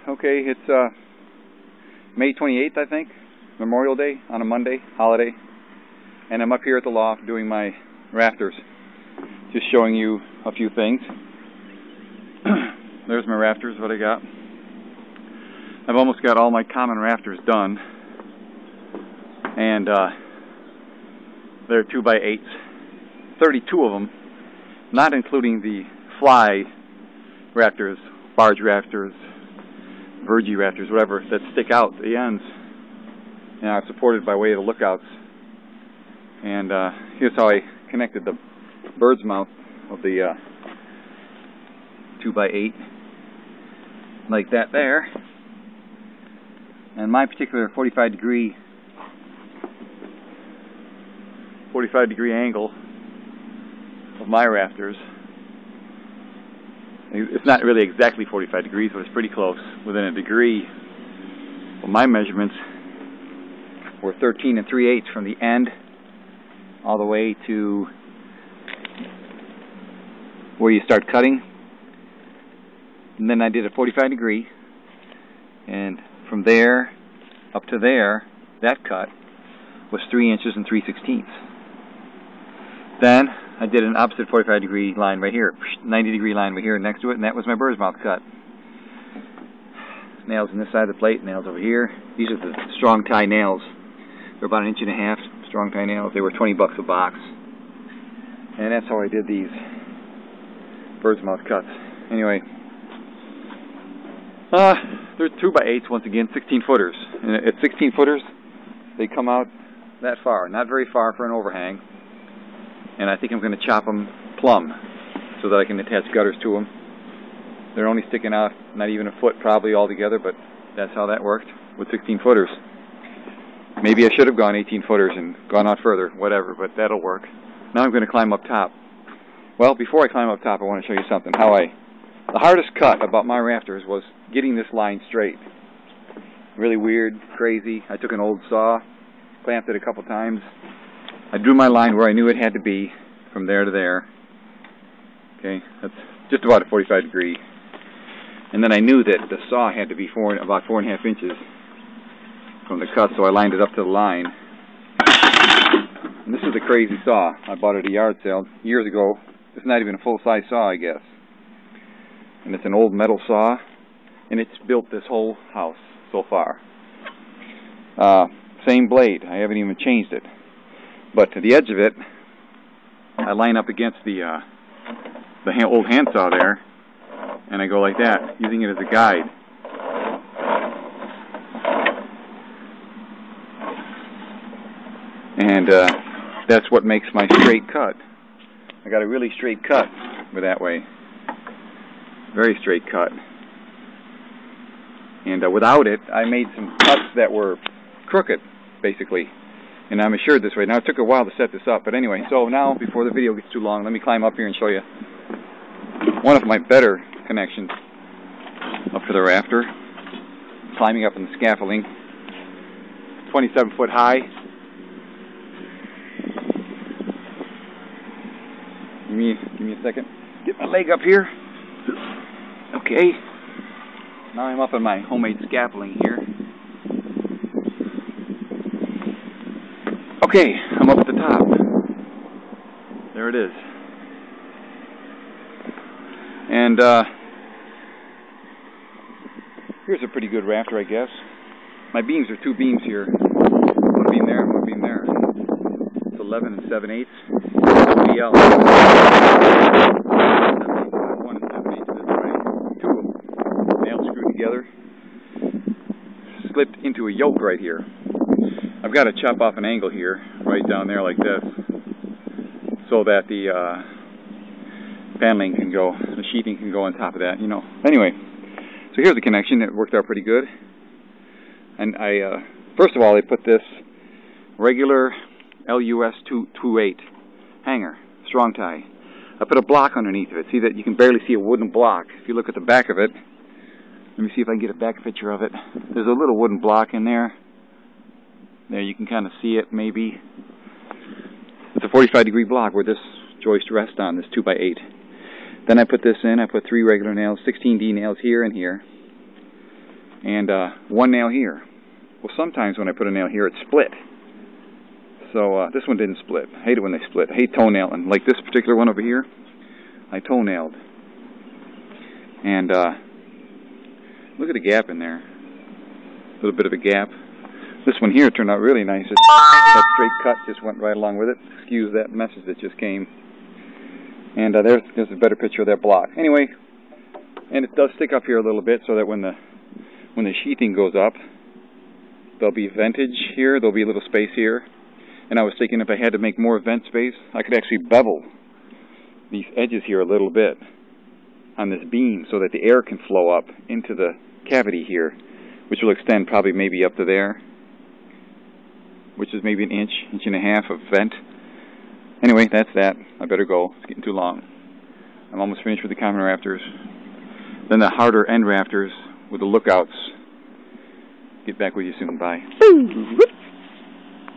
Okay, it's May 28th, I think, Memorial Day, on a Monday, holiday, and I'm up here at the loft doing my rafters, just showing you a few things. There's my rafters, what I got. I've almost got all my common rafters done, and they're 2x8s, 32 of them, not including the fly rafters, barge rafters, vergy rafters, whatever, that stick out the ends, and are supported by way of the lookouts. And here's how I connected the bird's mouth of the 2x8, like that there. And my particular 45 degree angle of my rafters, it's not really exactly 45 degrees, but it's pretty close, within a degree. Well, my measurements were 13 3/8 from the end all the way to where you start cutting. And then I did a 45 degree, and from there up to there, that cut was 3 inches and 3/16. Then I did an opposite 45 degree line right here, 90 degree line right here next to it, and that was my bird's mouth cut. Nails on this side of the plate, nails over here. These are the strong tie nails. They're about 1.5 inches, strong tie nails. They were $20 a box. And that's how I did these bird's mouth cuts. Anyway, they're 2x8s once again, 16 footers. And at 16 footers, they come out that far, not very far for an overhang. And I think I'm going to chop them plumb so that I can attach gutters to them. They're only sticking out not even a foot probably altogether, but that's how that worked with 16 footers. Maybe I should have gone 18 footers and gone out further, whatever, but that'll work. Now I'm going to climb up top. Well, before I climb up top, I want to show you something. The hardest cut about my rafters was getting this line straight. Really weird, crazy. I took an old saw, clamped it a couple times. I drew my line where I knew it had to be, from there to there. Okay, that's just about a 45 degree. And then I knew that the saw had to be about 4.5 inches from the cut, so I lined it up to the line. And this is a crazy saw. I bought it at a yard sale years ago. It's not even a full-size saw, I guess. And it's an old metal saw, and it's built this whole house so far. Same blade. I haven't even changed it. But to the edge of it, I line up against the old handsaw there, and I go like that, using it as a guide. And that's what makes my straight cut. I got a really straight cut with that way. Very straight cut. And without it, I made some cuts that were crooked, basically. And I'm assured this way. Now, it took a while to set this up, but anyway, so now, before the video gets too long, let me climb up here and show you one of my better connections up to the rafter. Climbing up in the scaffolding, 27 foot high. Give me a second. Get my leg up here. Okay. Now I'm up on my homemade scaffolding here. Okay, I'm up at the top. There it is. And here's a pretty good rafter, I guess. My beams are 2 beams here. One beam there, one beam there. It's 11 7/8. BL. 1 7/8. That's right. 2 of them. Nails screwed together. Slipped into a yoke right here. I've got to chop off an angle here, right down there like this, so that the paneling can go, the sheathing can go on top of that, you know. Anyway, so here's the connection. It worked out pretty good. And first of all, I put this regular LUS 228 hanger, strong tie. I put a block underneath of it. See that you can barely see a wooden block. If you look at the back of it, let me see if I can get a back picture of it. There's a little wooden block in there. There, you can kind of see it, maybe. It's a 45 degree block where this joist rests on, this 2x8. Then I put this in. I put 3 regular nails, 16D nails here and here. and one nail here. Well, sometimes when I put a nail here, it's split. So this one didn't split. I hate it when they split. I hate toenail, and like this particular one over here, I toenailed. And look at the gap in there. A little bit of a gap. This one here turned out really nice. That straight cut just went right along with it. Excuse that message that just came. And there's a better picture of that block. Anyway, and it does stick up here a little bit so that when the sheathing goes up, there'll be ventage here. There'll be a little space here. And I was thinking if I had to make more vent space, I could actually bevel these edges here a little bit on this beam so that the air can flow up into the cavity here, which will extend probably maybe up to there, which is maybe an inch and a half of vent. Anyway, that's that. I better go. It's getting too long. I'm almost finished with the common rafters. Then the harder end rafters with the lookouts. Get back with you soon. Bye.